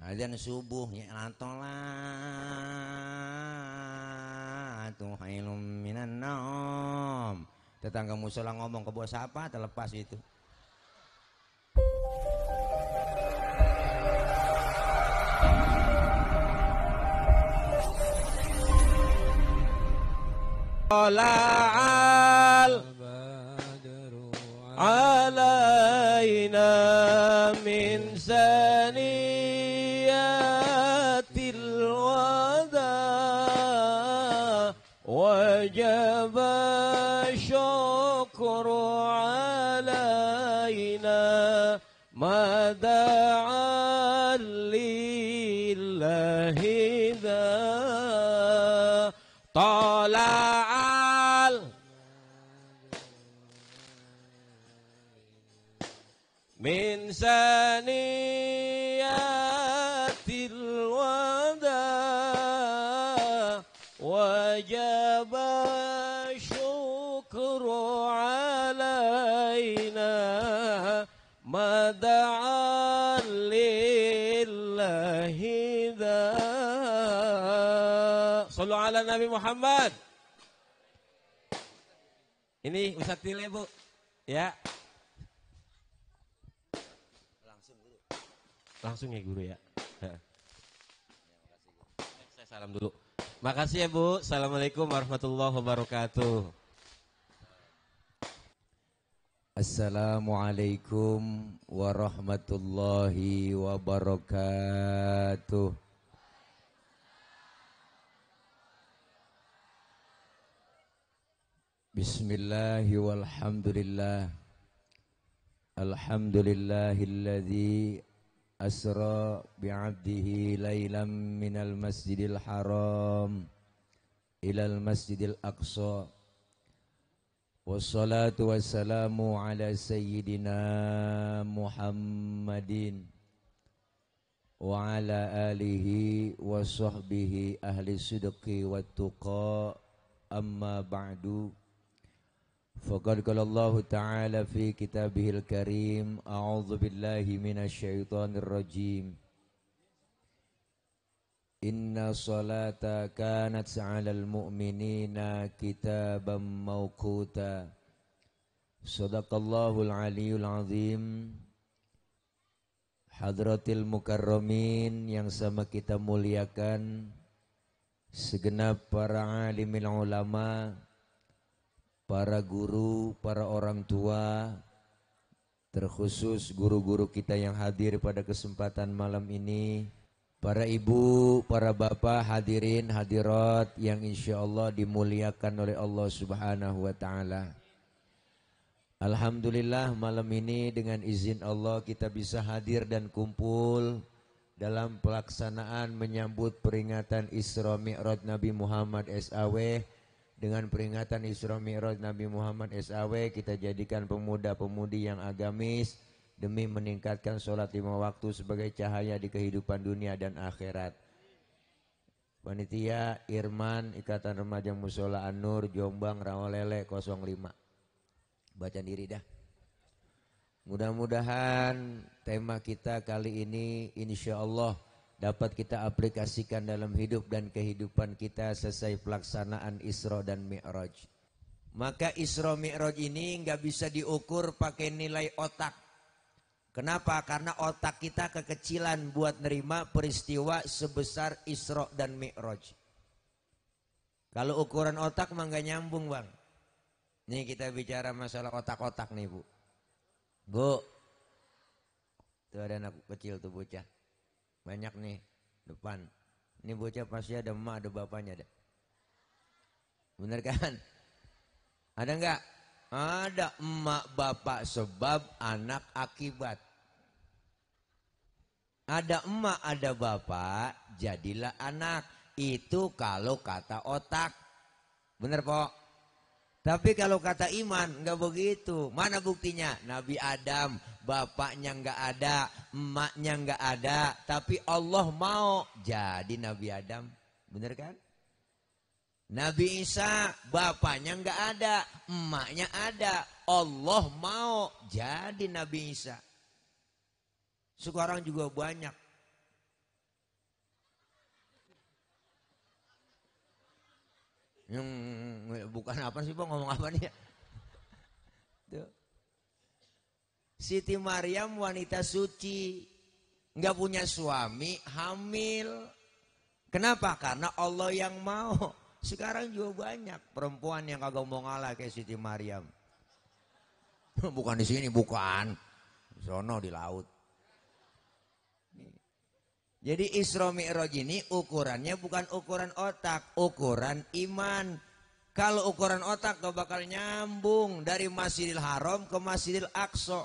Adzan subuh ya latolatu hailum minan naum. Tetangga musola ngomong ke bos apa terlepas itu. Al alaina min saniyatil wada wajaba syukru alaina mada'an lillahi dha tala'al min saniyatil wada wajaba syukru alaina mada'an lillahi dha. Sallu ala Nabi Muhammad. Ini Ustaz Tile Bu ya. Langsung ya guru ya. Saya salam dulu. Makasih ya Bu. Assalamualaikum warahmatullahi wabarakatuh. Assalamualaikum warahmatullahi wabarakatuh. Bismillahi walhamdulillah. Alhamdulillahilladzi asra bi'abdihi laylam minal masjidil haram ilal masjidil aqsa wassalatu wassalamu ala sayyidina Muhammadin wa ala alihi wa sahbihi ahli sidqi wat tuqa amma ba'du. Faqad qala Allah Ta'ala fi kitabihil karim a'udzu billahi minasyaitonir rajim. Inna salata kanat 'alal mu'minina kitaban mawquta. Shadaqallahul aliyyul azim. Hadratil mukarramin yang sama kita muliakan, segenap para alimil ulama, para guru, para orang tua, terkhusus guru-guru kita yang hadir pada kesempatan malam ini, para ibu, para bapak, hadirin, hadirat yang insya Allah dimuliakan oleh Allah Subhanahu wa Ta'ala. Alhamdulillah malam ini dengan izin Allah kita bisa hadir dan kumpul dalam pelaksanaan menyambut peringatan Isra Mi'raj Nabi Muhammad SAW. Dengan peringatan Isra Mi'raj Nabi Muhammad SAW, kita jadikan pemuda-pemudi yang agamis demi meningkatkan sholat 5 waktu sebagai cahaya di kehidupan dunia dan akhirat. Panitia Irman Ikatan Remaja Musola An-Nur Jombang Rawalele 05. Baca diri dah. Mudah-mudahan tema kita kali ini insya Allah dapat kita aplikasikan dalam hidup dan kehidupan kita selesai pelaksanaan Isra dan Mi'raj. Maka Isra Mi'raj ini nggak bisa diukur pakai nilai otak. Kenapa? Karena otak kita kekecilan buat nerima peristiwa sebesar Isra dan Mi'raj. Kalau ukuran otak mah nggak nyambung bang. Nih kita bicara masalah otak-otak nih Bu. Bu, tuh ada anak kecil tuh bocah. Banyak nih depan. Ini bocah pasti ada emak, ada bapaknya ada. Bener kan? Ada enggak? Ada emak bapak sebab, anak akibat. Ada emak, ada bapak, jadilah anak. Itu kalau kata otak. Bener Pok? Tapi kalau kata iman enggak begitu. Mana buktinya? Nabi Adam, bapaknya enggak ada, emaknya enggak ada, tapi Allah mau jadi Nabi Adam. Bener kan? Nabi Isa, bapaknya enggak ada, emaknya ada, Allah mau jadi Nabi Isa. Sekarang juga banyak Bukan apa sih Bang, ngomong apa nih ya? Tuh. Siti Maryam wanita suci, nggak punya suami, hamil. Kenapa? Karena Allah yang mau. Sekarang juga banyak perempuan yang kagak mau ngalah kayak Siti Maryam. Bukan di sini, bukan. Sono di laut. Jadi Isra Mi'raj ini ukurannya bukan ukuran otak, ukuran iman. Kalau ukuran otak gak bakal nyambung dari Masjidil Haram ke Masjidil Aqsa.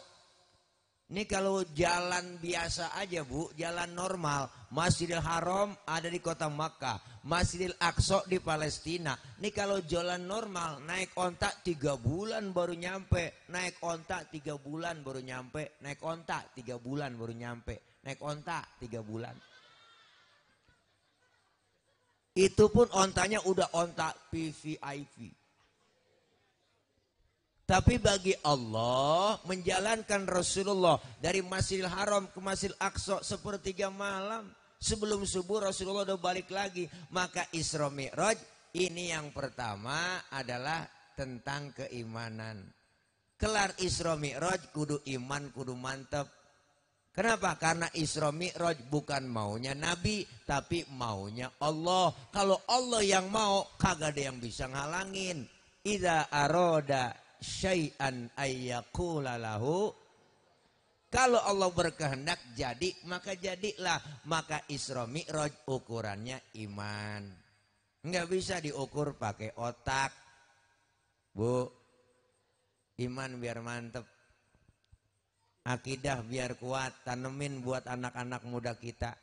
Ini kalau jalan biasa aja Bu, jalan normal. Masjidil Haram ada di kota Makkah, Masjidil Aqsa di Palestina. Ini kalau jalan normal, naik ontak 3 bulan baru nyampe, naik ontak 3 bulan baru nyampe, naik ontak 3 bulan baru nyampe, naik ontak 3 bulan. Itu pun ontanya udah ontak VVIP. Tapi bagi Allah menjalankan Rasulullah dari Masjidil Haram ke Masjidil Aqsa sepertiga malam. Sebelum subuh Rasulullah udah balik lagi. Maka Isra Mi'raj ini yang pertama adalah tentang keimanan. Kelar Isra Mi'raj kudu iman, kudu mantep. Kenapa? Karena Isra Mi'raj bukan maunya Nabi, tapi maunya Allah. Kalau Allah yang mau, kagak ada yang bisa ngalangin. Idza aroda syai'an ayyaqula lahu, kalau Allah berkehendak jadi maka jadilah. Maka Isra Mi'raj ukurannya iman, nggak bisa diukur pakai otak Bu. Iman biar mantep, akidah biar kuat, tanemin buat anak-anak muda kita.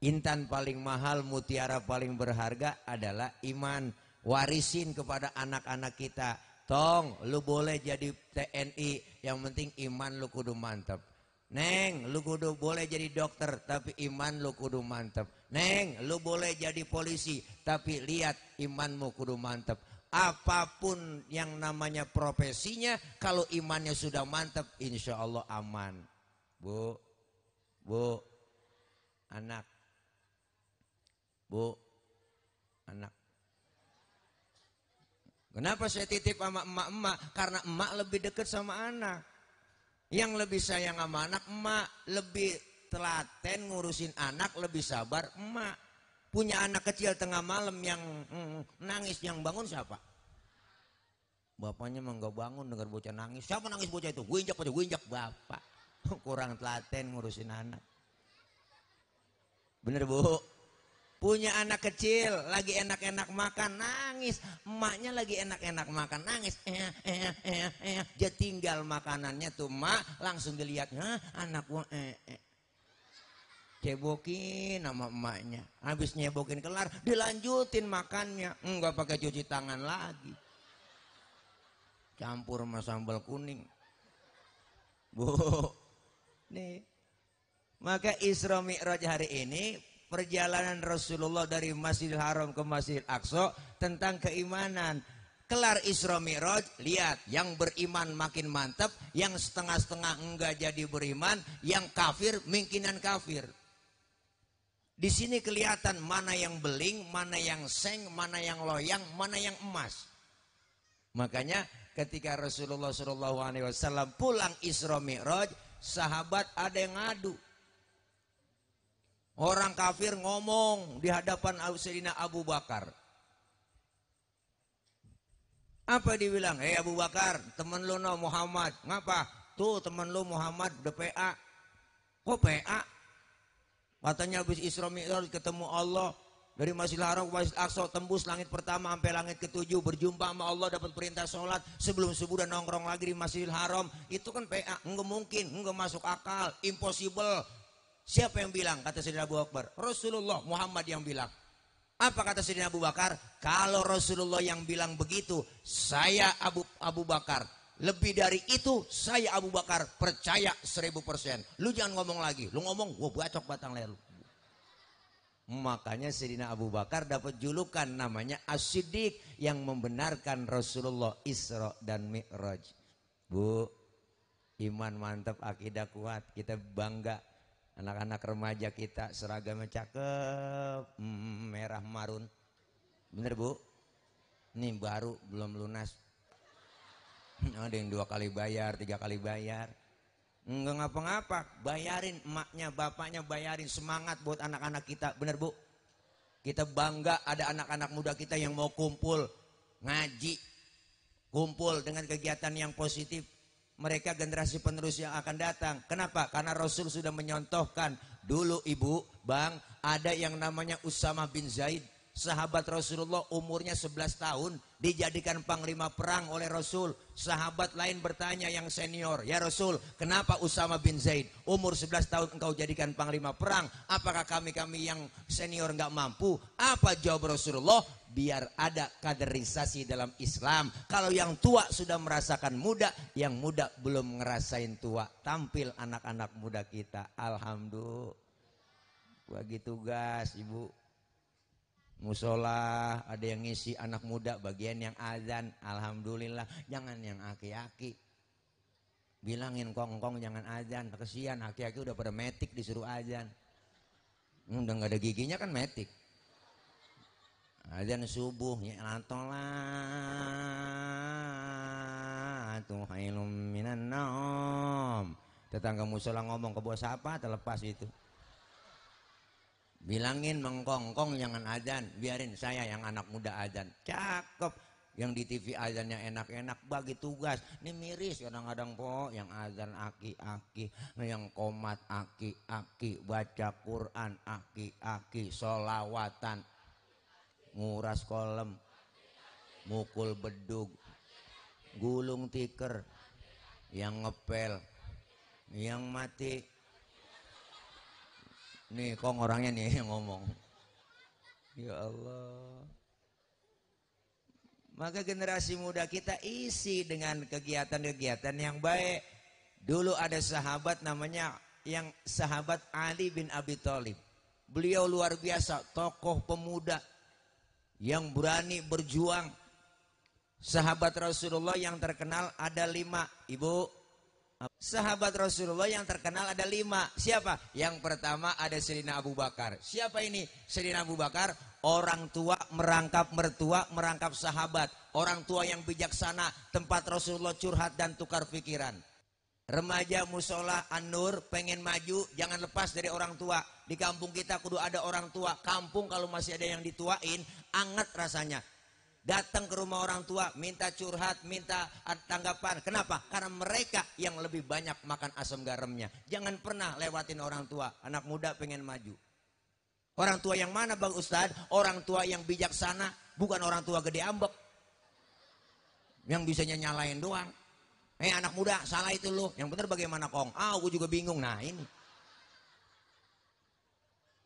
Intan paling mahal, mutiara paling berharga adalah iman. Warisin kepada anak-anak kita. Tong, lu boleh jadi TNI, yang penting iman lu kudu mantep. Neng, lu kudu boleh jadi dokter, tapi iman lu kudu mantep. Neng, lu boleh jadi polisi, tapi lihat imanmu kudu mantep. Apapun yang namanya profesinya, kalau imannya sudah mantep, insya Allah aman. Bu, anak, Bu, anak. Kenapa saya titip sama emak-emak? Karena emak lebih dekat sama anak. Yang lebih sayang sama anak emak, lebih telaten ngurusin anak, lebih sabar emak. Punya anak kecil tengah malam yang nangis, yang bangun siapa? Bapaknya mah nggak bangun dengar bocah nangis. Siapa nangis bocah itu? Gue injak, gue injak. Bapak kurang telaten ngurusin anak. Bener Bu? Punya anak kecil lagi enak-enak makan nangis, emaknya lagi enak-enak makan nangis, dia tinggal makanannya tuh mak, langsung dilihat, anak gua cebokin sama emaknya. Habis nyebokin kelar dilanjutin makannya, enggak pakai cuci tangan lagi, campur sama sambal kuning Bu. Nih, maka Isra Mi'raj hari ini perjalanan Rasulullah dari Masjidil Haram ke Masjidil Aqsa tentang keimanan. Kelar Isra Mi'raj, lihat yang beriman makin mantap, yang setengah-setengah enggak jadi beriman, yang kafir mungkinan kafir. Di sini kelihatan mana yang beling, mana yang seng, mana yang loyang, mana yang emas. Makanya ketika Rasulullah SAW pulang Isra Mi'raj, sahabat ada yang ngadu. Orang kafir ngomong di hadapan Sayyidina Abu Bakar. Apa dibilang? Abu Bakar, temen lu no Muhammad. Ngapa? Tuh temen lu Muhammad udah PA. Kok PA? Katanya habis Isra Mi'raj ketemu Allah. Dari Masjidil Haram ke Masjidil Aqsa, tembus langit pertama sampai langit ke-7, berjumpa sama Allah, dapat perintah sholat. Sebelum subuh dan nongkrong lagi di Masjidil Haram. Itu kan PA. Enggak mungkin, enggak masuk akal, impossible. Siapa yang bilang? Kata Sayyidina Abu Bakar. Rasulullah, Muhammad yang bilang. Apa kata Sayyidina Abu Bakar? Kalau Rasulullah yang bilang begitu, saya Abu Bakar. Lebih dari itu, saya Abu Bakar percaya 1000%. Lu jangan ngomong lagi. Lu ngomong, gua bacok batang leher lu. Makanya Sayyidina Abu Bakar dapat julukan namanya As-Siddiq, yang membenarkan Rasulullah Isra dan Mi'raj. Bu, iman mantap, akidah kuat, kita bangga. Anak-anak remaja kita seragamnya cakep, merah marun. Bener Bu? Nih baru belum lunas. Ada yang 2 kali bayar, 3 kali bayar. Enggak ngapa-ngapa, bayarin emaknya, bapaknya bayarin, semangat buat anak-anak kita, bener Bu? Kita bangga ada anak-anak muda kita yang mau kumpul, ngaji, kumpul dengan kegiatan yang positif. Mereka generasi penerus yang akan datang. Kenapa? Karena Rasul sudah menyontohkan. Dulu Ibu, Bang, ada yang namanya Usama bin Zaid. Sahabat Rasulullah umurnya 11 tahun dijadikan panglima perang oleh Rasul. Sahabat lain bertanya yang senior, ya Rasul, kenapa Usama bin Zaid umur 11 tahun engkau jadikan panglima perang? Apakah kami yang senior nggak mampu? Apa jawab Rasulullah? Biar ada kaderisasi dalam Islam. Kalau yang tua sudah merasakan muda, yang muda belum ngerasain tua. Tampil anak-anak muda kita. Alhamdulillah. Bagi tugas Ibu. Musola ada yang ngisi anak muda bagian yang azan. Alhamdulillah. Jangan yang aki-aki. Bilangin kongkong jangan azan. Kesian aki-aki udah pada metik disuruh azan. Udah gak ada giginya kan metik. Azan subuh ya antolah tuhailum minan naum. Tetangga musola ngomong ke bos apa terlepas itu. Bilangin mengkongkong jangan azan, biarin saya yang anak muda azan. Cakep. Yang di TV azannya enak-enak, bagi tugas. Ini miris kadang-kadang po, yang azan aki-aki, yang komat aki-aki, baca Quran aki-aki, solawatan, nguras kolem, mukul bedug, gulung tikar, yang ngepel, yang mati. Nih kong orangnya nih yang ngomong. Ya Allah. Maka generasi muda kita isi dengan kegiatan-kegiatan yang baik. Dulu ada sahabat namanya yang sahabat Ali bin Abi Thalib. Beliau luar biasa, tokoh pemuda yang berani berjuang. Sahabat Rasulullah yang terkenal ada 5, Ibu. Sahabat Rasulullah yang terkenal ada 5. Siapa? Yang pertama ada Sayyidina Abu Bakar. Siapa ini? Sayyidina Abu Bakar, orang tua merangkap mertua, merangkap sahabat. Orang tua yang bijaksana, tempat Rasulullah curhat dan tukar pikiran. Remaja musola An-Nur pengen maju, jangan lepas dari orang tua. Di kampung kita kudu ada orang tua. Kampung kalau masih ada yang dituain, anget rasanya. Datang ke rumah orang tua, minta curhat, minta tanggapan. Kenapa? Karena mereka yang lebih banyak makan asam garamnya. Jangan pernah lewatin orang tua. Anak muda pengen maju. Orang tua yang mana Bang Ustadz? Orang tua yang bijaksana, bukan orang tua gede ambek. Yang bisanya nyalain doang. Anak muda, salah itu lu. Yang benar bagaimana Kong? Gue juga bingung. Nah ini.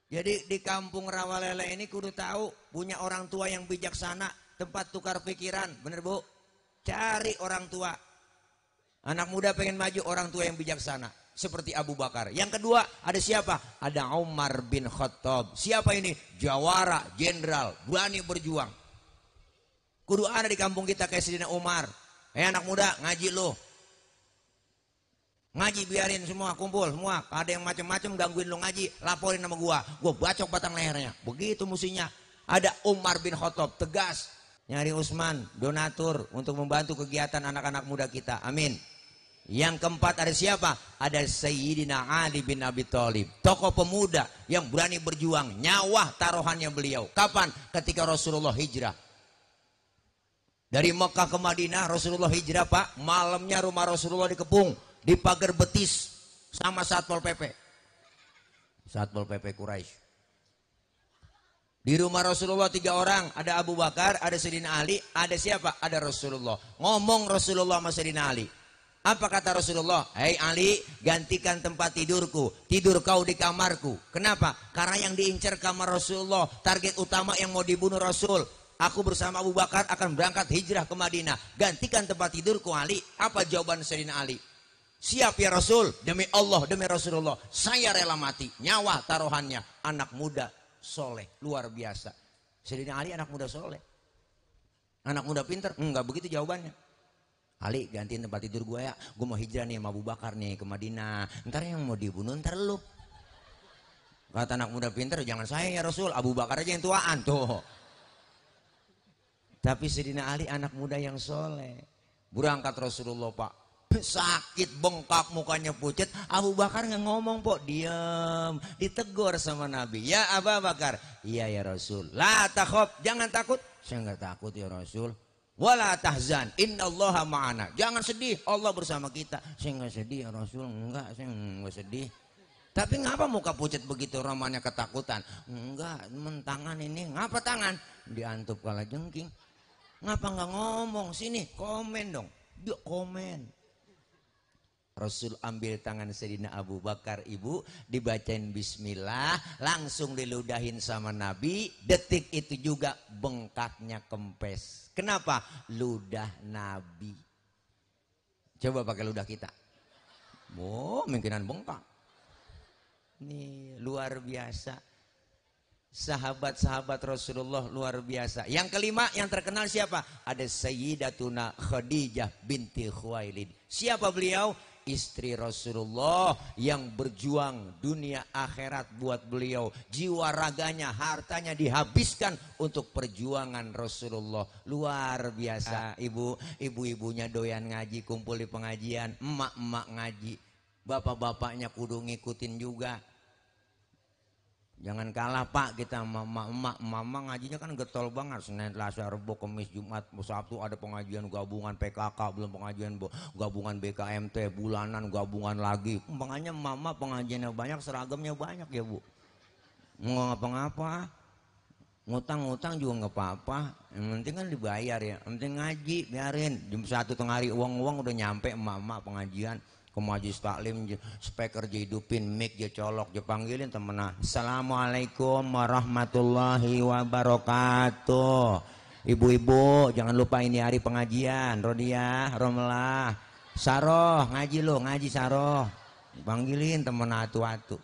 Jadi di kampung Rawalele ini kudu tahu punya orang tua yang bijaksana. Tempat tukar pikiran, bener Bu? Cari orang tua. Anak muda pengen maju, orang tua yang bijaksana. Seperti Abu Bakar. Yang kedua, ada siapa? Ada Umar bin Khattab. Siapa ini? Jawara, jenderal, berani berjuang. Kudu ada di kampung kita kayak Sayyidina Umar. Anak muda, ngaji lo. Ngaji biarin semua, kumpul semua. Ada yang macam-macam gangguin lo ngaji, laporin sama gua bacok batang lehernya. Begitu musuhnya. Ada Umar bin Khattab, tegas. Nyari Usman, donatur untuk membantu kegiatan anak-anak muda kita. Amin. Yang keempat ada siapa? Ada Sayyidina Ali bin Abi Thalib. Tokoh pemuda yang berani berjuang. Nyawa taruhannya beliau. Kapan? Ketika Rasulullah hijrah. Dari Mekah ke Madinah, Rasulullah hijrah Pak. Malamnya rumah Rasulullah dikepung. Di pagar betis sama Satpol PP. Satpol PP Quraisy. Di rumah Rasulullah 3 orang, ada Abu Bakar, ada Sayyidina Ali, ada siapa? Ada Rasulullah. Ngomong Rasulullah sama Sayyidina Ali. Apa kata Rasulullah? Hei Ali, gantikan tempat tidurku. Tidur kau di kamarku. Kenapa? Karena yang diincar kamar Rasulullah, target utama yang mau dibunuh Rasul. Aku bersama Abu Bakar akan berangkat hijrah ke Madinah. Gantikan tempat tidurku Ali. Apa jawaban Sayyidina Ali? Siap ya Rasul, demi Allah, demi Rasulullah. Saya rela mati, nyawa taruhannya. Anak muda soleh, luar biasa. Sayyidina Ali anak muda soleh. Anak muda pinter? Enggak begitu jawabannya. Ali gantiin tempat tidur gue ya. Gue mau hijrah nih sama Abu Bakar nih ke Madinah. Ntar yang mau dibunuh ntar lu. Kata anak muda pinter, jangan saya ya Rasul, Abu Bakar aja yang tuaan tuh. Tapi Sayyidina Ali anak muda yang soleh. Berangkat Rasulullah Pak, sakit bengkak mukanya pucat. Abu Bakar nggak ngomong Pak, diam, ditegur sama Nabi. Ya Abu Bakar, iya ya Rasul. La takhaf, jangan takut. Saya nggak takut ya Rasul. Wala tahzan, innallaha ma'ana. Jangan sedih, Allah bersama kita. Saya nggak sedih ya Rasul, enggak, saya nggak sedih. Tapi ngapa muka pucat begitu, ramanya ketakutan? Enggak, tangan ini, ngapa tangan? Diantup kala jengking. Ngapa nggak ngomong? Sini komen dong. Dia komen. Rasul ambil tangan Sayyidina Abu Bakar, ibu, dibacain bismillah, langsung diludahin sama Nabi. Detik itu juga bengkaknya kempes. Kenapa? Ludah Nabi. Coba pakai ludah kita. Oh, mungkinan bengkak. Nih luar biasa. Sahabat-sahabat Rasulullah luar biasa. Yang kelima yang terkenal siapa? Ada Sayyidatuna Khadijah binti Khuwailid. Siapa beliau? Istri Rasulullah yang berjuang dunia akhirat buat beliau. Jiwa raganya, hartanya dihabiskan untuk perjuangan Rasulullah. Luar biasa. Ibu-ibunya doyan ngaji, kumpul di pengajian. Emak-emak ngaji. Bapak-bapaknya kudu ngikutin juga. Jangan kalah Pak kita emak-emak. Mama ngajinya kan getol banget. Senin, Selasa, Rabu, Kamis, Jumat, Sabtu ada pengajian gabungan PKK, belum pengajian gabungan BKMT, bulanan gabungan lagi. Makanya mama pengajiannya banyak, seragamnya banyak ya Bu. Nggak ngapa-ngapa. Ngutang-ngutang juga nggak apa-apa. Yang penting kan dibayar ya. Yang penting ngaji, biarin. Jam 1 tengah hari uang-uang udah nyampe emak-emak pengajian. Ke majlis taklim, speaker je hidupin, mic je colok, je panggilin temenah. Assalamualaikum warahmatullahi wabarakatuh. Ibu-ibu jangan lupa ini hari pengajian. Rodiah, Romlah, Saroh, ngaji lo, ngaji Saroh. Panggilin temen atu-atu.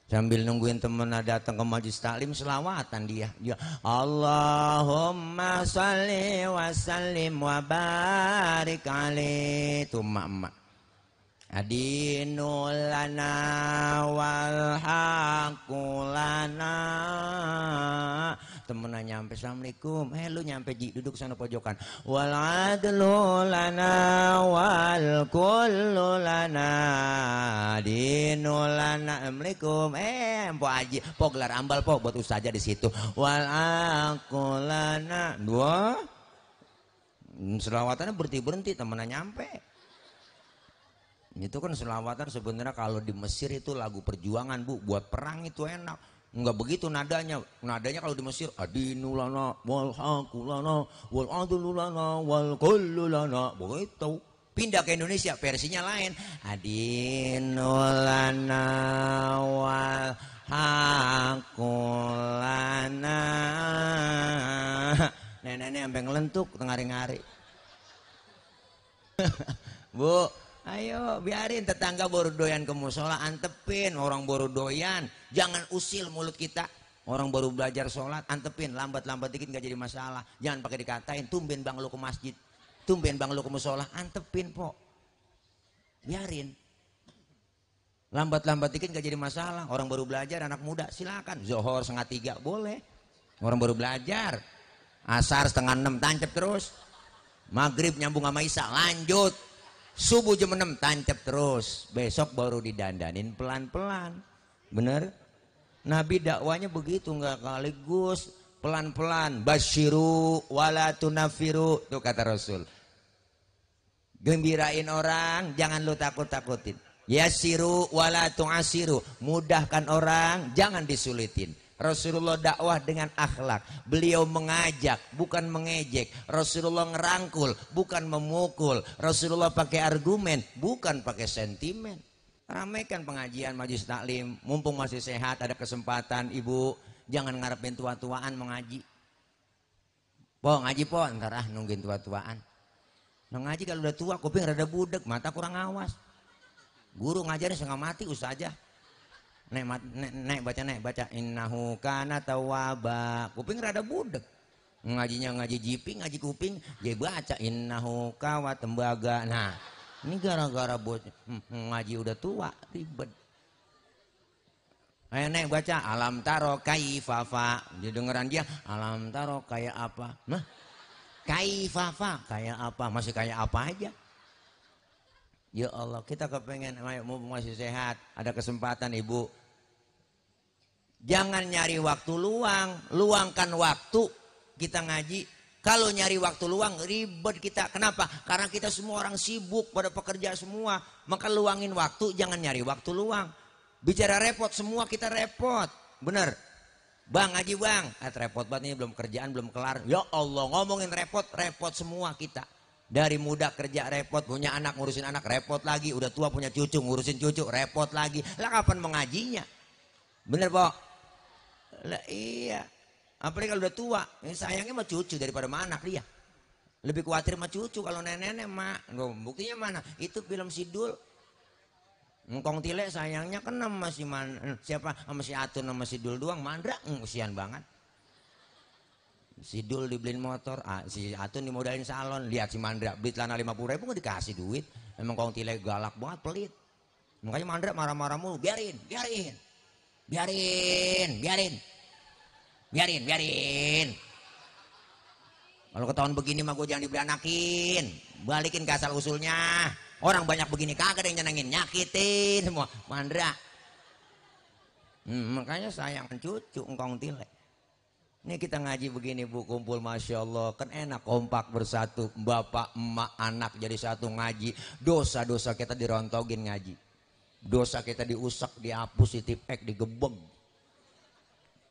Sambil nungguin temenah datang ke majlis taklim, selawatan dia. Ya Allahumma sholli wa sallim wa barik alaihi. Tuh emak-emak. Adinulana wal haqulana. Temennya nyampe, assalamualaikum. Lu nyampe Ji, duduk sana pojokan. Wal adlulana wal kullulana. Adinulana. Assalamualaikum. Mpok Haji, pok gelar ambal pok buat ustazah di situ. Wal haqulana. Dua. Selawatannya berhenti temennya nyampe. Itu kan selawatan sebenarnya kalau di Mesir itu lagu perjuangan Bu, buat perang itu enak. Enggak begitu nadanya. Nadanya kalau di Mesir adinulana wal haqulana wal adlulana wal kullulana. Begitu. Pindah ke Indonesia versinya lain. Adinulana wal haqulana. Nenek-nenek sampai ngelentuk tengari-ngari. Bu, ayo biarin tetangga baru doyan ke musola, antepin. Orang baru doyan, jangan usil mulut kita. Orang baru belajar sholat, antepin. Lambat-lambat dikit gak jadi masalah. Jangan pakai dikatain, tumben bang lu ke masjid, tumben bang lu ke musola, antepin po. Biarin. Lambat-lambat dikit gak jadi masalah. Orang baru belajar, anak muda, silakan. Zohor 2:30 boleh. Orang baru belajar. Asar 5:30 tancap terus. Maghrib nyambung sama Isya, lanjut. Subuh jam 6 tancap terus. Besok baru didandanin pelan-pelan. Bener? Nabi dakwanya begitu, nggak sekaligus, pelan-pelan. Basyiru wala tunafiru, itu kata Rasul. Gembirain orang, jangan lu takut-takutin. Yasiru wala tu'asiru, mudahkan orang, jangan disulitin. Rasulullah dakwah dengan akhlak. Beliau mengajak, bukan mengejek. Rasulullah ngerangkul, bukan memukul. Rasulullah pakai argumen, bukan pakai sentimen. Ramaikan pengajian majelis taklim. Mumpung masih sehat, ada kesempatan, ibu, jangan ngarepin tua-tuaan mengaji. Po ngaji po, ntar nungguin tua-tuaan. Nah, ngaji kalau udah tua, kuping rada budek, mata kurang awas. Guru ngajarnya setengah mati, ustazah. Nek baca innahu kana tawwaba. Kuping rada budek. Ngajinya ngaji jiping, ngaji kuping, dia baca innahu kawa tembaga. Nah, ini gara-gara ngaji udah tua, ribet. Ayo nek baca alam taro kaifafa. Dia dengeran dia alam taro kayak apa? Nah, Kaifafa, kayak apa? Masih kayak apa aja? Ya Allah, kita kepengen mau masih sehat, ada kesempatan ibu. Jangan nyari waktu luang, luangkan waktu kita ngaji. Kalau nyari waktu luang ribet kita. Kenapa? Karena kita semua orang sibuk pada pekerja semua. Maka luangin waktu, jangan nyari waktu luang. Bicara repot, semua kita repot. Bener. Bang ngaji bang, repot banget ini, belum kerjaan, belum kelar. Ya Allah, ngomongin repot, repot semua kita. Dari muda kerja repot, punya anak ngurusin anak repot lagi, udah tua punya cucu ngurusin cucu repot lagi. Lah kapan mengajinya? Bener Pok? Lah iya. Apalagi kalau udah tua, sayangnya mah cucu daripada sama anak dia. Lebih khawatir sama cucu kalau nenek-nenek mak. Buktinya mana? Itu film Sidul. Ngkong Tile sayangnya kan sama si siapa? Sama si Atun sama Sidul doang. Mandra, usian banget. Sidul dibeliin motor, si Atun dimodalin salon. Lihat si Mandra beli celana 50.000 nggak dikasih duit. Emang Kong Tile galak banget, pelit. Makanya Mandra marah-marah mulu. Biarin. Kalau ketahuan begini mah gue jangan diberi anakin. Balikin ke asal usulnya. Orang banyak begini kagak ada yang nyenengin, nyakitin semua. Mandra. Makanya sayang cucu Kong Tile. Ini kita ngaji begini bu, kumpul Masya Allah. Kan enak kompak bersatu. Bapak, emak, anak jadi satu ngaji. Dosa-dosa kita dirontogin ngaji. Dosa kita diusak, dihapus, ditipek, digebeg.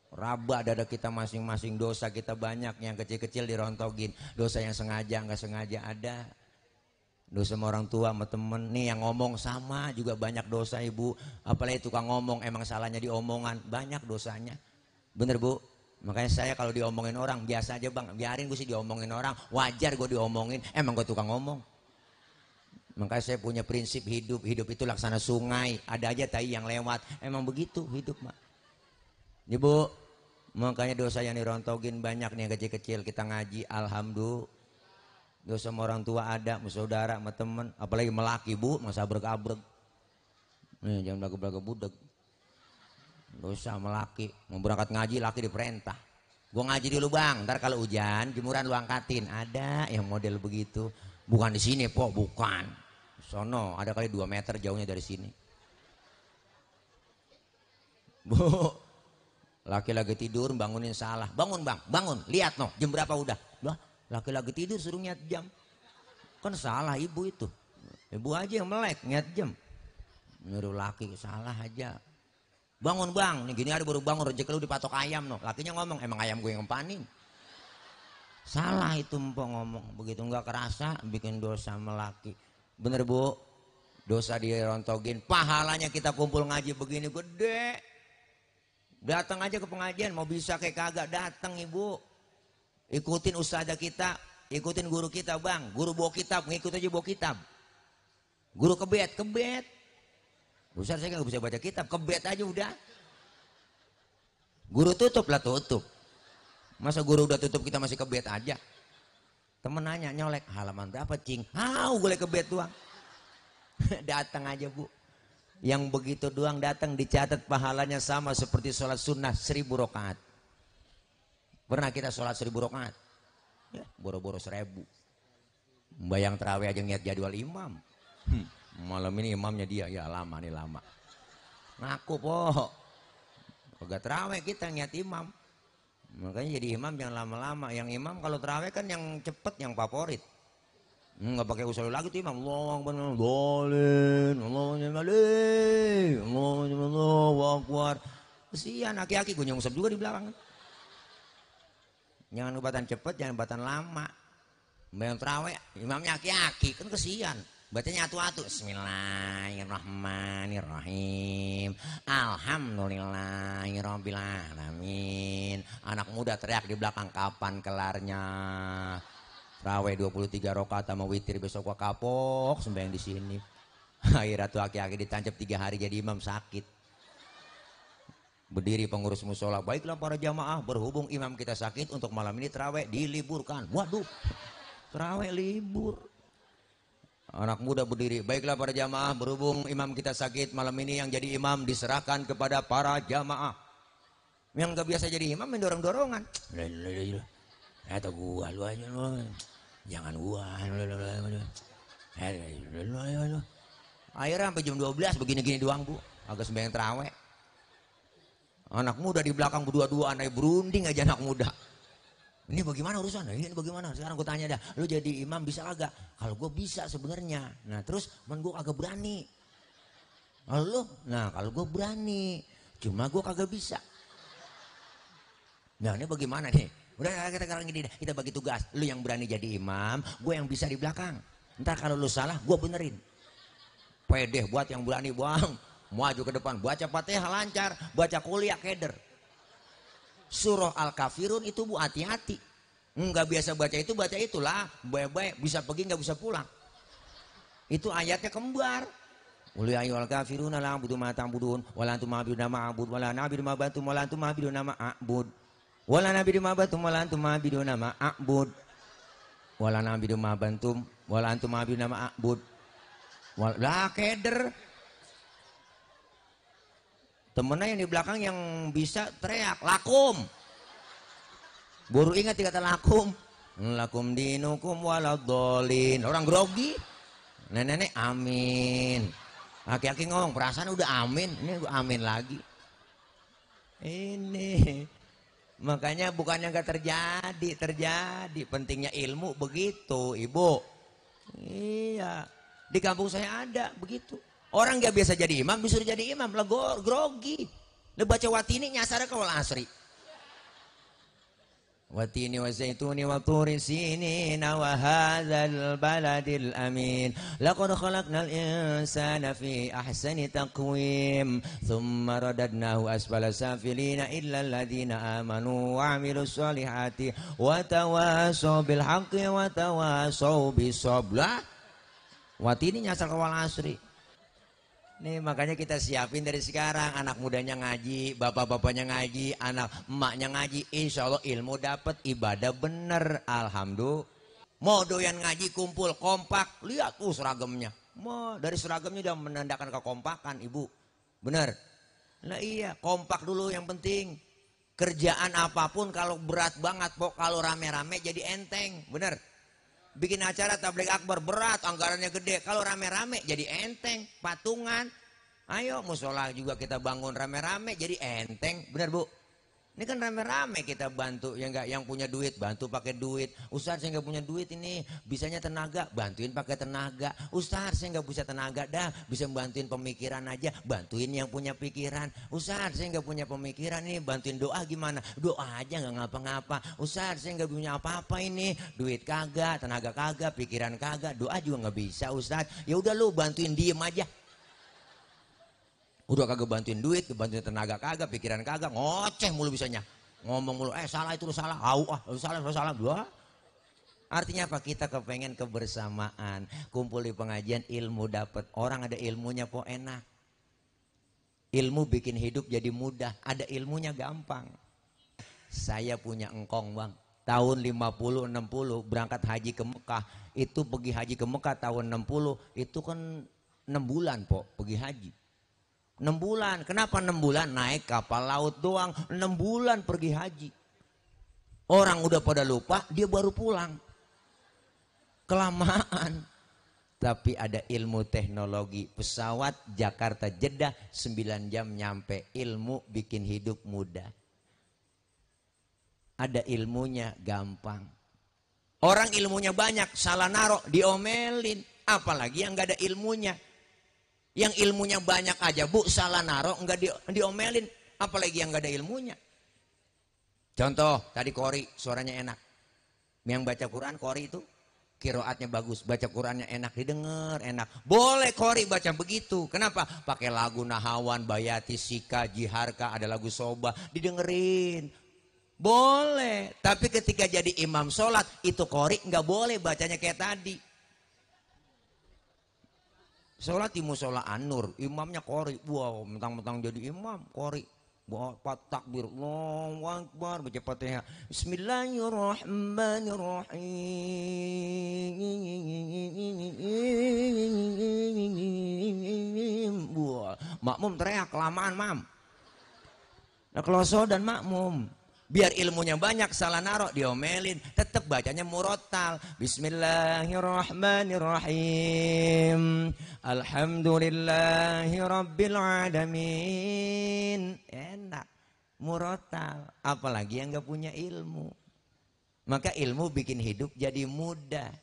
Raba dada kita masing-masing. Dosa kita banyak, yang kecil-kecil dirontogin. Dosa yang sengaja, nggak sengaja ada. Dosa sama orang tua, sama temen. Nih yang ngomong sama juga banyak dosa ibu. Apalagi tukang ngomong, emang salahnya di omongan. Banyak dosanya. Bener bu? Makanya saya kalau diomongin orang, biasa aja bang. Biarin gue sih diomongin orang. Wajar gue diomongin, emang gue tukang ngomong. Makanya saya punya prinsip hidup. Hidup itu laksana sungai. Ada aja tai yang lewat. Emang begitu hidup mak. Ibu, makanya dosa yang dirontogin banyak nih yang kecil-kecil. Kita ngaji, alhamdulillah. Dosa sama orang tua ada, sama saudara, sama temen. Apalagi melaki bu, masa abreg-abreg. Nih jangan belagu-belagu budeg. Dosa melaki, mau berangkat ngaji laki diperintah. Gua ngaji dulu bang, ntar kalau hujan jemuran lu angkatin. Ada yang model begitu. Bukan di sini po, bukan. Sono ada kali 2 meter jauhnya dari sini. Bu, laki lagi tidur bangunin salah. Bangun bang, bangun. Lihat no, jam berapa udah? Lah, laki lagi tidur suruh ngiat jam. Kan salah ibu itu. Ibu aja yang melek ngiat jam. Nyuruh laki salah aja. Bangun bang, nih gini hari baru bangun, rezeki lu dipatok ayam no. Lakinya ngomong, emang ayam gue yang empanin. Salah itu empok ngomong, begitu nggak kerasa bikin dosa melaki. Bener bu, dosa dirontogin, pahalanya kita kumpul ngaji begini gede. Datang aja ke pengajian, mau bisa kayak kagak datang ibu. Ikutin ustazah kita, ikutin guru kita bang, guru bawa kitab, ngikut aja bawa kitab. Guru kebet. Ustaz saya nggak bisa baca kitab, kebet aja udah. Guru tutup lah tutup. Masa guru udah tutup kita masih kebet aja? Temen nanya nyolek halaman berapa cing? Gue kebet doang. Datang aja bu. Yang begitu doang datang dicatat pahalanya sama seperti sholat sunnah 1000 rakaat. Pernah kita sholat 1000 rakaat? Ya, boro-boro 1000. Bayang terawih aja niat jadwal imam. Malam ini imamnya dia, ya lama nih lama. Ngaku po. Kagak terawih kita niat imam. Makanya jadi imam jangan lama-lama. Yang imam kalau terawih kan yang cepet, yang favorit. Nggak pakai usul lagi tuh imam. Allahu Akbar, Allahu Akbar. Kesian aki-aki gue nyungsep juga di belakang. Jangan ubatan cepet, jangan ubatan lama. Bayang terawih, imamnya aki-aki kan kesian. Bacanya atu-atu. Bismillahirrahmanirrahim. Alhamdulillahirabbil alamin. Anak muda teriak di belakang, kapan kelarnya? Raweh 23 rakaat sama witir, besok gua kapok sembahyang di sini. Akhirnya tuh aki-aki ditancap 3 hari jadi imam sakit. Berdiri pengurus musola, baiklah para jamaah, berhubung imam kita sakit untuk malam ini terawih diliburkan. Waduh, terawih libur. Anak muda berdiri, baiklah para jamaah, berhubung imam kita sakit malam ini yang jadi imam diserahkan kepada para jamaah. Yang gak biasa jadi imam main dorong-dorongan. Atau gua lu aja lu. Jangan gua. Akhirnya sampai jam 12 begini-gini doang, Bu. Agak sembahyang terawih. Anak muda di belakang berdua-dua naik berunding aja anak muda. Ini bagaimana urusan? Ini bagaimana? Sekarang gue tanya dah, lu jadi imam bisa kagak? Kalau gue bisa sebenarnya. Nah terus men gue kagak berani. Kalau lu? Nah kalau gue berani. Cuma gue kagak bisa. Nah ini bagaimana nih? Udah kita sekarang gini deh, kita bagi tugas. Lu yang berani jadi imam, gue yang bisa di belakang. Ntar kalau lu salah, gue benerin. Pede buat yang berani, Bang. Maju ke depan, baca Fatihah lancar, baca kuliah keder. Surah Al-Kafirun itu, Bu, hati-hati. Enggak biasa baca itu, baca itulah. Baik-baik, bisa pergi, nggak bisa pulang. Itu ayatnya kembar. Qul ya ayyuhal kafirun la a'budu ma ta'budun wa la antum a'buduna ma a'bud wa la na'budu ma bantum wa la antum a'buduna ma a'bud wa la na'budu ma bantum wa la antum a'buduna ma a'bud wa la na'budu ma bantum wa la antum a'buduna ma a'bud. Lah keder. Temennya yang di belakang yang bisa teriak lakum. Baru ingat kata lakum. Lakum dinukum waladhdallin. Orang grogi. Nenek-nenek amin. Aki-aki ngomong perasaan udah amin. Ini amin lagi. Ini makanya bukannya nggak terjadi. Pentingnya ilmu begitu, Ibu. Iya. Di kampung saya ada begitu. Orang nggak biasa jadi imam disuruh jadi imam lah grogi. Lu baca watini nyasar ke wal asri. Watini wa zaituni wa turi sinina wa hadzal baladil amin. Laqad khalaqnal insana fi ahsani taqwim. Thumma radadnahu asfala safilina illa alladhina amanu wa 'amilus solihati wa tawasaw bil haqqi wa tawasaw bis sabr. Watini nyasar ke wal asri. Nih makanya kita siapin dari sekarang, anak mudanya ngaji, bapak-bapaknya ngaji, anak emaknya ngaji, insya Allah ilmu dapat, ibadah bener, alhamdulillah. Mau doyan ngaji kumpul kompak, lihat seragamnya, mau dari seragamnya udah menandakan kekompakan, Ibu, bener. Nah iya, kompak dulu yang penting. Kerjaan apapun kalau berat banget, pok kalau rame-rame jadi enteng, bener. Bikin acara tabligh akbar berat, anggarannya gede. Kalau rame-rame jadi enteng, patungan. Ayo musola juga kita bangun rame-rame jadi enteng, benar Bu? Ini kan rame-rame kita bantu, ya enggak, yang punya duit bantu pakai duit. Ustaz saya nggak punya duit ini, bisanya tenaga, bantuin pakai tenaga. Ustaz saya nggak bisa tenaga dah, bisa bantuin pemikiran aja, bantuin yang punya pikiran. Ustaz saya nggak punya pemikiran nih, bantuin doa gimana? Doa aja nggak ngapa-ngapa. Ustaz saya nggak punya apa-apa ini, duit kagak, tenaga kagak, pikiran kagak, doa juga nggak bisa Ustaz. Ya udah lu bantuin diem aja. Udah kagak bantuin duit, bantuin tenaga kagak, pikiran kagak, ngoceh mulu bisanya. Ngomong mulu, salah itu lu salah, lu salah, dua. Artinya apa? Kita kepengen kebersamaan, kumpul di pengajian, ilmu dapat. Orang ada ilmunya kok enak. Ilmu bikin hidup jadi mudah, ada ilmunya gampang. Saya punya engkong, Bang. Tahun 50-60 berangkat haji ke Mekah. Itu pergi haji ke Mekah tahun 60, itu kan 6 bulan, Pok, pergi haji. 6 bulan, kenapa 6 bulan? Naik kapal laut doang, 6 bulan pergi haji. Orang udah pada lupa, dia baru pulang. Kelamaan. Tapi ada ilmu teknologi, pesawat Jakarta Jeddah 9 jam nyampe. Ilmu bikin hidup mudah. Ada ilmunya gampang. Orang ilmunya banyak, salah naruh, diomelin. Apalagi yang gak ada ilmunya. Yang ilmunya banyak aja, Bu, salah naruh nggak diomelin, apalagi yang nggak ada ilmunya. Contoh tadi Qori suaranya enak, yang baca Quran Qori itu kiroatnya bagus, baca Qurannya enak didengar, enak. Boleh Qori baca begitu. Kenapa? Pakai lagu Nahawan, Bayati, Sika, Jiharka, ada lagu Soba, didengerin. Boleh. Tapi ketika jadi imam sholat itu Qori nggak boleh bacanya kayak tadi. Sholat di musola An-Nur, imamnya Qori. Wow, mentang-mentang jadi imam Qori. Bapak takbir, Allahu Akbar, baca Fatihah. Bismillahirrahmanirrahim. Wah, makmum teriak kelamaan, Mam. Nah, keloso dan makmum. Biar ilmunya banyak, salah narok diomelin, tetap bacanya murotal. Bismillahirrahmanirrahim. Alhamdulillahirabbil enak, murotal. Apalagi yang nggak punya ilmu. Maka ilmu bikin hidup jadi mudah.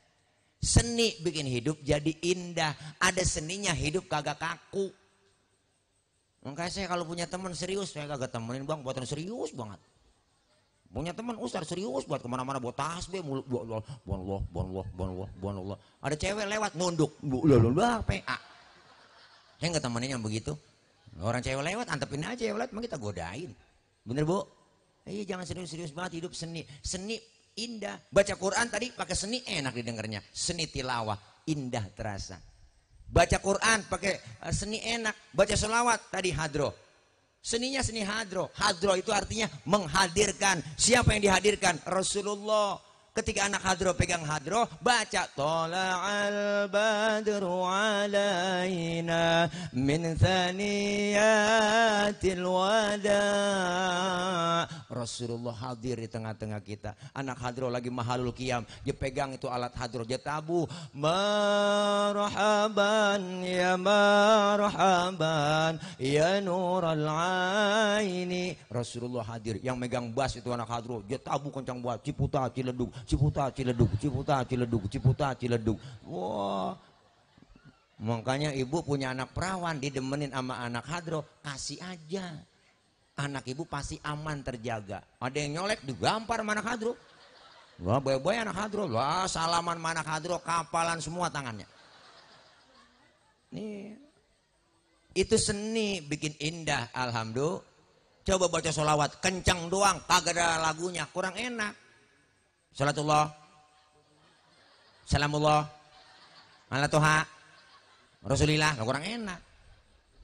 Seni bikin hidup jadi indah. Ada seninya hidup kagak kaku. Makanya saya kalau punya teman serius, saya kagak temenin bang, buatan serius banget. Punya teman Ustaz serius buat kemana-mana, buat tasbih, Allah. Ada cewek lewat nunduk, PA. Saya nggak temenin yang begitu. Orang cewek lewat, antepin aja cewek lewat, emang kita godain. Bener bu? Iya jangan serius-serius banget, hidup seni. Seni indah. Baca Quran tadi pakai seni enak didengarnya. Seni tilawah indah terasa. Baca Quran pakai seni enak. Baca sholawat tadi hadroh. Seninya seni hadroh. Hadroh itu artinya menghadirkan. Siapa yang dihadirkan? Rasulullah. Ketika anak hadroh pegang hadroh, baca Tola'al badru alaina min thaniyatil wada. Rasulullah hadir di tengah-tengah kita. Anak hadroh lagi mahalul qiyam, dia pegang itu alat hadroh, dia tabu. Marhaban ya nural aini. Rasulullah hadir. Yang megang bass itu anak hadroh, dia tabu kencang buat Ciputa Ciledug. Ciputa Ciledug. Wah. Makanya ibu punya anak perawan, didemenin sama anak hadro, kasih aja. Anak ibu pasti aman terjaga. Ada yang nyolek digampar sama anak hadro. Wah, boy anak hadro. Wah, salaman sama anak hadro, kapalan semua tangannya. Nih. Itu seni bikin indah, alhamdulillah. Coba baca sholawat kencang doang, kagak ada lagunya, kurang enak. Salatullah, salamullah, ala toha, Rasulillah, kurang enak.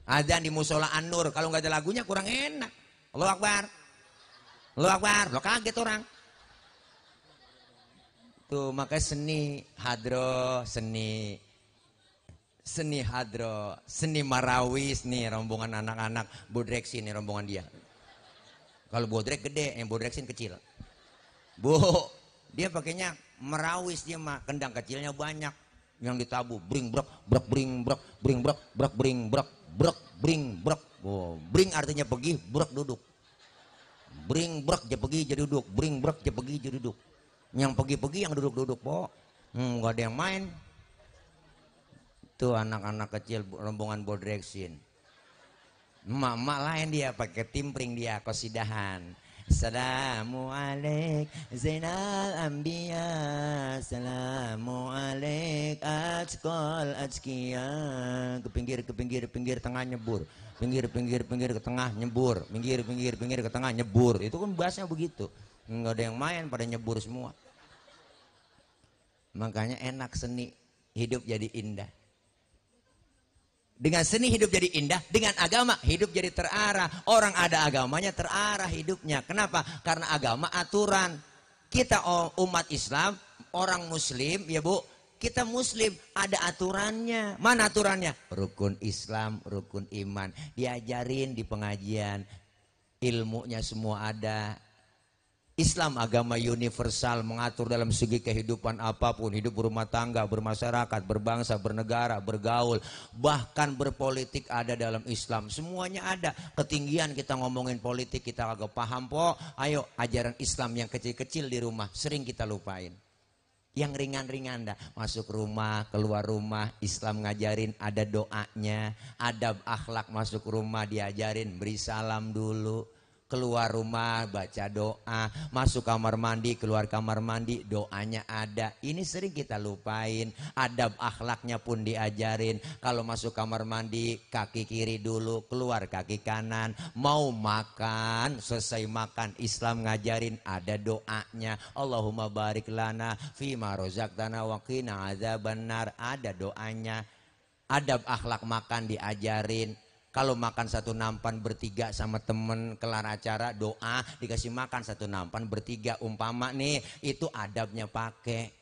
Adzan di musola An-Nur, kalau nggak ada lagunya kurang enak. Allahu Akbar, lo kaget orang. Tuh makanya seni hadro, seni hadro, seni marawis nih rombongan anak-anak bodreksin nih rombongan dia. Kalau bodrek gede, yang bodreksin kecil. Bu. Dia pakainya merawis, dia mah kendang kecilnya banyak yang ditabu, bring brek oh, bring artinya pergi, brek duduk, bring brek dia pergi jadi duduk, bring brek dia pergi jadi duduk, yang pergi yang duduk po, nggak ada yang main. Tuh anak-anak kecil rombongan bodreksin, emak-emak lain dia pakai timpring, dia kosidahan. Assalamu alaik Zainal Anbiya, Assalamu alaik Atqal Atqiya. Ke pinggir tengah nyebur, pinggir ke tengah nyebur, pinggir ke tengah nyebur. Itu kan bahasanya begitu, nggak ada yang main, pada nyebur semua. Makanya enak seni, hidup jadi indah. Dengan seni hidup jadi indah, dengan agama hidup jadi terarah. Orang ada agamanya terarah hidupnya. Kenapa? Karena agama aturan. Kita umat Islam, orang muslim, ya bu, kita muslim, ada aturannya. Mana aturannya? Rukun Islam, rukun iman. Diajarin di pengajian, ilmunya semua ada. Islam agama universal, mengatur dalam segi kehidupan apapun, hidup berumah tangga, bermasyarakat, berbangsa, bernegara, bergaul, bahkan berpolitik ada dalam Islam. Semuanya ada. Ketinggian kita ngomongin politik kita agak paham po. Ayo ajaran Islam yang kecil-kecil di rumah sering kita lupain. Yang ringan-ringan dah, masuk rumah, keluar rumah, Islam ngajarin ada doanya, adab akhlak masuk rumah diajarin, beri salam dulu. Keluar rumah baca doa, masuk kamar mandi, keluar kamar mandi doanya ada. Ini sering kita lupain. Adab akhlaknya pun diajarin. Kalau masuk kamar mandi kaki kiri dulu, keluar kaki kanan. Mau makan, selesai makan Islam ngajarin ada doanya. Allahumma barik lana fima rozaqtana wa qina adzabannar, ada doanya. Adab akhlak makan diajarin. Kalau makan satu nampan bertiga sama temen, kelar acara doa, dikasih makan satu nampan bertiga, umpama nih, itu adabnya pakai.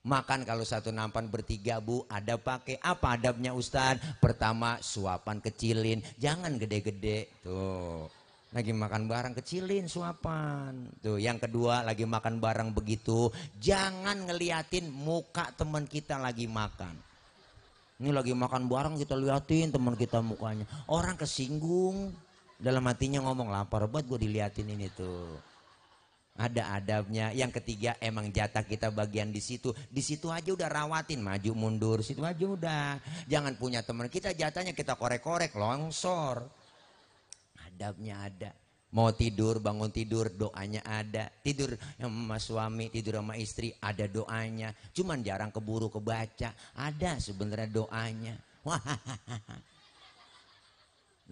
Makan kalau satu nampan bertiga bu, ada pakai. Apa adabnya Ustaz? Pertama suapan kecilin, jangan gede-gede. Tuh, Lagi makan bareng kecilin suapan. Tuh, yang kedua lagi makan bareng begitu, jangan ngeliatin muka teman kita lagi makan. Ini lagi makan bareng kita liatin teman kita mukanya. Orang kesinggung, dalam hatinya ngomong lapar banget gue diliatin ini tuh. Ada adabnya. Yang ketiga emang jatah kita bagian di situ. Di situ aja udah rawatin, maju mundur, situ aja udah. Jangan punya teman kita jatahnya kita korek-korek, longsor. Adabnya ada. Mau tidur, bangun tidur, doanya ada. Tidur sama suami, tidur sama istri, ada doanya. Cuman jarang keburu kebaca. Ada sebenarnya doanya.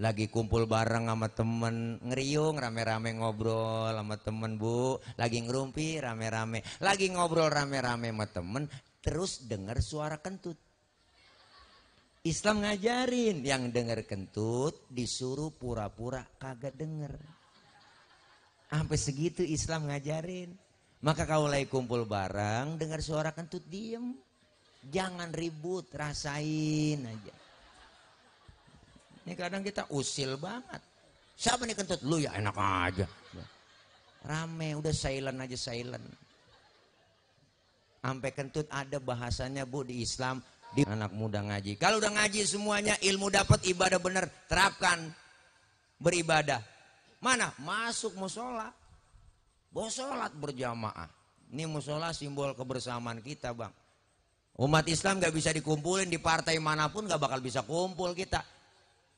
Lagi kumpul bareng sama temen, ngeriung rame-rame ngobrol sama temen bu. Lagi ngerumpi rame-rame. Lagi ngobrol rame-rame sama temen, terus dengar suara kentut. Islam ngajarin yang denger kentut disuruh pura-pura kagak denger. Sampai segitu Islam ngajarin. Maka kalau lagi kumpul bareng dengar suara kentut diem. Jangan ribut, rasain aja. Ini kadang kita usil banget. Siapa nih kentut? Lu ya, enak aja. Rame, udah silent aja, silent. Sampai kentut ada bahasanya bu di Islam. Di anak muda ngaji. Kalau udah ngaji semuanya ilmu dapat, ibadah bener, terapkan beribadah. Mana? Masuk musola. Sholat berjamaah. Ini musola simbol kebersamaan kita bang. Umat Islam gak bisa dikumpulin di partai manapun, gak bakal bisa kumpul kita.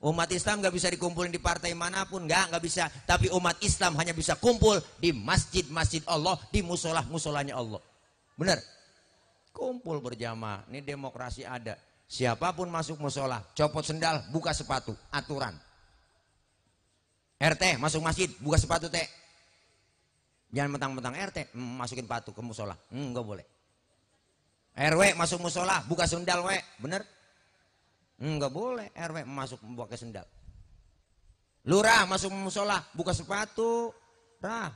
Umat Islam gak bisa dikumpulin di partai manapun, gak bisa. Tapi umat Islam hanya bisa kumpul di masjid-masjid Allah, di musola-musolanya Allah. Bener? Kumpul berjamaah. Ini demokrasi ada. Siapapun masuk musola, copot sendal, buka sepatu, aturan. RT masuk masjid, buka sepatu teh. Jangan mentang-mentang RT masukin sepatu ke musola, enggak boleh. RW masuk musola, buka sendal we, bener? Enggak boleh RW masuk pakai sendal. Lurah masuk musola, buka sepatu, rah.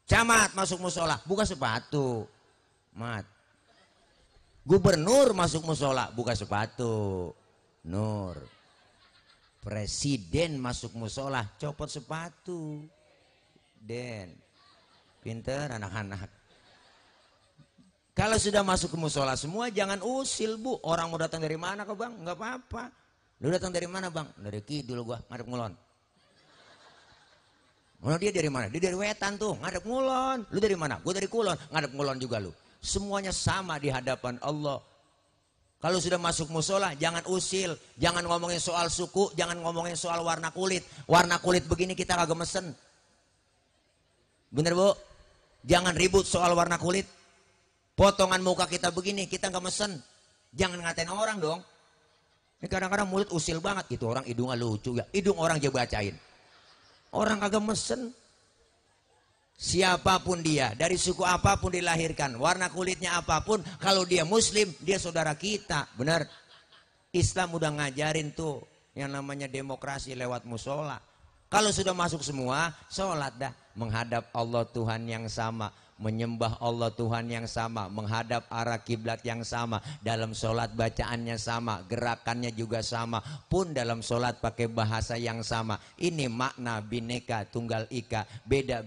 Camat masuk musola, buka sepatu, mat. Gubernur masuk musola, buka sepatu, nur. Presiden masuk musola, copot sepatu, den. Pinter anak-anak. Kalau sudah masuk ke musola semua, jangan usil bu. Orang mau datang dari mana kok bang? Nggak apa-apa. Lu datang dari mana bang? Dari kidul gua, ngadep ngulon. Oh dia dari mana? Dia dari wetan tuh, ngadep ngulon. Lu dari mana? Gua dari kulon, ngadep ngulon juga lu. Semuanya sama di hadapan Allah. Kalau sudah masuk musola jangan usil, jangan ngomongin soal suku, jangan ngomongin soal warna kulit. Warna kulit begini kita kagak mesen. Bener bu? Jangan ribut soal warna kulit. Potongan muka kita begini kita nggak mesen. Jangan ngatain orang dong. Ini kadang-kadang mulut usil banget. Itu orang hidungnya lucu ya. Hidung orang aja bacain. Orang kagak mesen. Siapapun dia, dari suku apapun dilahirkan, warna kulitnya apapun, kalau dia muslim, dia saudara kita. Benar? Islam udah ngajarin tuh yang namanya demokrasi lewat musola. Kalau sudah masuk semua, sholat dah. Menghadap Allah Tuhan yang sama, menyembah Allah Tuhan yang sama, menghadap arah kiblat yang sama, dalam sholat bacaannya sama, gerakannya juga sama, pun dalam sholat pakai bahasa yang sama. Ini makna bineka tunggal ika, beda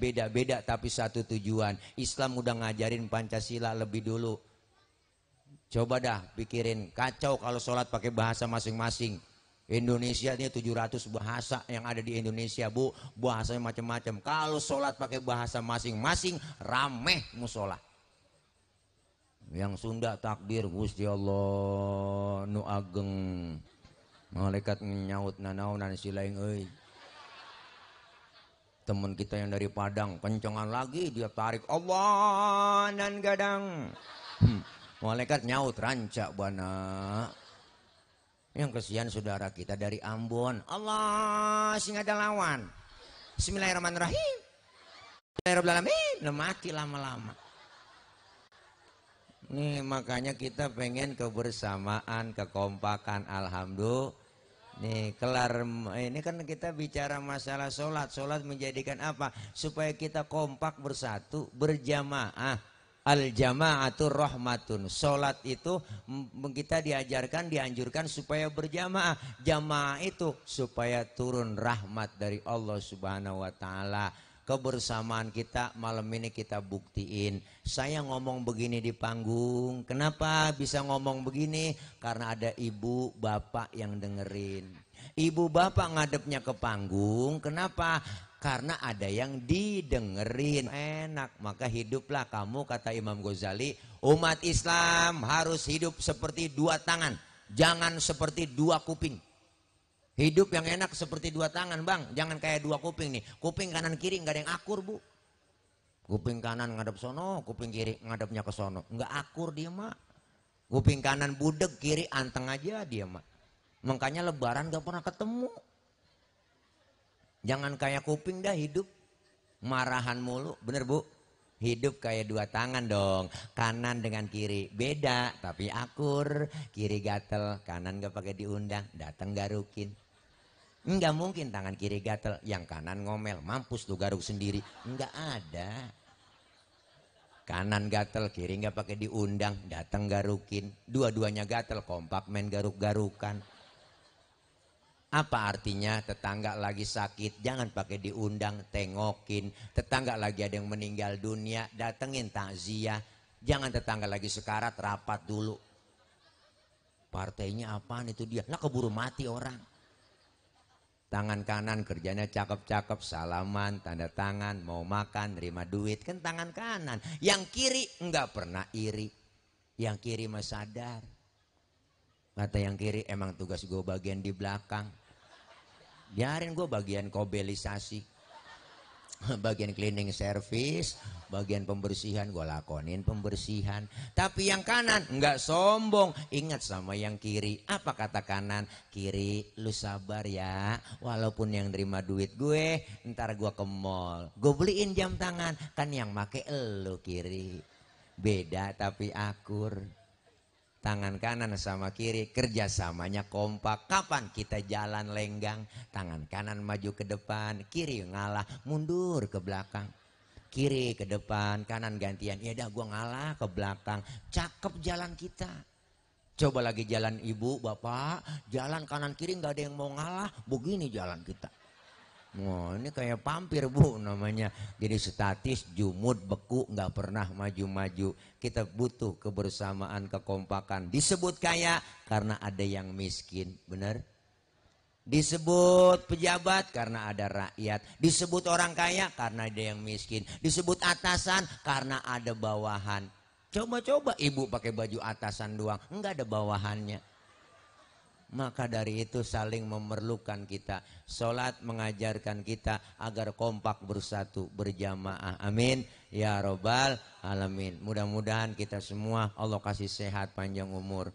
tapi satu tujuan. Islam udah ngajarin Pancasila lebih dulu. Coba dah pikirin, kacau kalau sholat pakai bahasa masing-masing. Indonesia ini 700 bahasa yang ada di Indonesia bu, bahasanya macam-macam. Kalau sholat pakai bahasa masing-masing, rameh musola. Yang Sunda takbir Gusti Allah nu ageng, malaikat nyaut nanaunan silaing euy. Temen kita yang dari Padang kencengan lagi, dia tarik Allah nan gadang. Malaikat nyaut rancak bana. Yang kesian saudara kita dari Ambon, Allah sing ada lawan. Bismillahirrahmanirrahim. Bismillahirrahmanirrahim. Mati lama-lama. Nih makanya kita pengen kebersamaan, kekompakan. Alhamdulillah. Nih kelar ini kan kita bicara masalah sholat. Sholat menjadikan apa? Supaya kita kompak bersatu, berjamaah. Al jama'atur rahmatun. Salat itu kita diajarkan, dianjurkan supaya berjamaah. Jamaah itu supaya turun rahmat dari Allah Subhanahu wa taala. Kebersamaan kita malam ini kita buktiin. Saya ngomong begini di panggung. Kenapa bisa ngomong begini? Karena ada ibu bapak yang dengerin. Ibu bapak ngadepnya ke panggung. Kenapa? Karena ada yang didengerin. Enak. Maka hiduplah kamu, kata Imam Ghazali, umat Islam harus hidup seperti dua tangan, jangan seperti dua kuping. Hidup yang enak seperti dua tangan, bang. Jangan kayak dua kuping nih. Kuping kanan kiri nggak ada yang akur, bu. Kuping kanan ngadep sono, kuping kiri ngadepnya ke sono. Nggak akur dia, mak. Kuping kanan budek, kiri anteng aja dia, mak. Makanya lebaran gak pernah ketemu. Jangan kayak kuping dah hidup. Marahan mulu, bener bu? Hidup kayak dua tangan dong. Kanan dengan kiri beda tapi akur. Kiri gatel, kanan gak pakai diundang, datang garukin. Enggak mungkin tangan kiri gatel, yang kanan ngomel, mampus tuh garuk sendiri. Enggak ada. Kanan gatel, kiri nggak pakai diundang, datang garukin. Dua-duanya gatel, kompak main garuk-garukan. Apa artinya? Tetangga lagi sakit, jangan pakai diundang, tengokin. Tetangga lagi ada yang meninggal dunia, datengin takziah. Jangan tetangga lagi sekarat, rapat dulu. Partainya apaan itu dia? Lah keburu mati orang. Tangan kanan kerjanya cakep-cakep, salaman, tanda tangan, mau makan, nerima duit, kan tangan kanan. Yang kiri enggak pernah iri. Yang kiri mah sadar. Kata yang kiri, emang tugas gue bagian di belakang. Biarin gue bagian kobelisasi. Bagian cleaning service, bagian pembersihan gue lakonin pembersihan. Tapi yang kanan nggak sombong, ingat sama yang kiri. Apa kata kanan? Kiri, lu sabar ya, walaupun yang terima duit gue, ntar gue ke mall, gue beliin jam tangan, kan yang make elu kiri. Beda tapi akur. Tangan kanan sama kiri kerjasamanya kompak. Kapan kita jalan lenggang? Tangan kanan maju ke depan, kiri ngalah, mundur ke belakang. Kiri ke depan, kanan gantian. Ya dah gua ngalah ke belakang. Cakep jalan kita. Coba lagi jalan ibu, bapak, jalan kanan kiri nggak ada yang mau ngalah. Begini jalan kita. Wah, ini kayak pampir bu namanya. Jadi statis, jumud, beku, nggak pernah maju-maju. Kita butuh kebersamaan, kekompakan. Disebut kaya karena ada yang miskin, benar? Disebut pejabat karena ada rakyat. Disebut orang kaya karena ada yang miskin. Disebut atasan karena ada bawahan. Coba-coba ibu pakai baju atasan doang, nggak ada bawahannya. Maka dari itu saling memerlukan kita. Salat mengajarkan kita agar kompak bersatu berjamaah. Amin ya robbal alamin. Mudah-mudahan kita semua Allah kasih sehat panjang umur.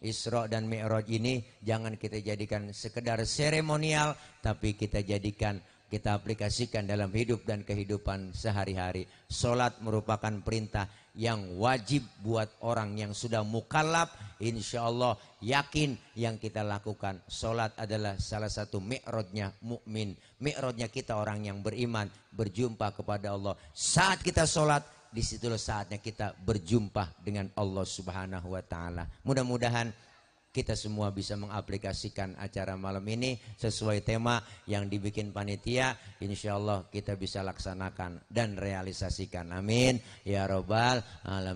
Isra dan Mi'raj ini jangan kita jadikan sekedar seremonial, tapi kita jadikan, kita aplikasikan dalam hidup dan kehidupan sehari-hari. Salat merupakan perintah yang wajib buat orang yang sudah mukallaf. Insya Allah yakin yang kita lakukan. Salat adalah salah satu mi'rajnya mukmin. Mi'rajnya kita orang yang beriman, berjumpa kepada Allah. Saat kita salat, disitulah saatnya kita berjumpa dengan Allah Subhanahu wa ta'ala. Mudah-mudahan kita semua bisa mengaplikasikan acara malam ini sesuai tema yang dibikin panitia. Insya Allah kita bisa laksanakan dan realisasikan. Amin ya robbal alamin.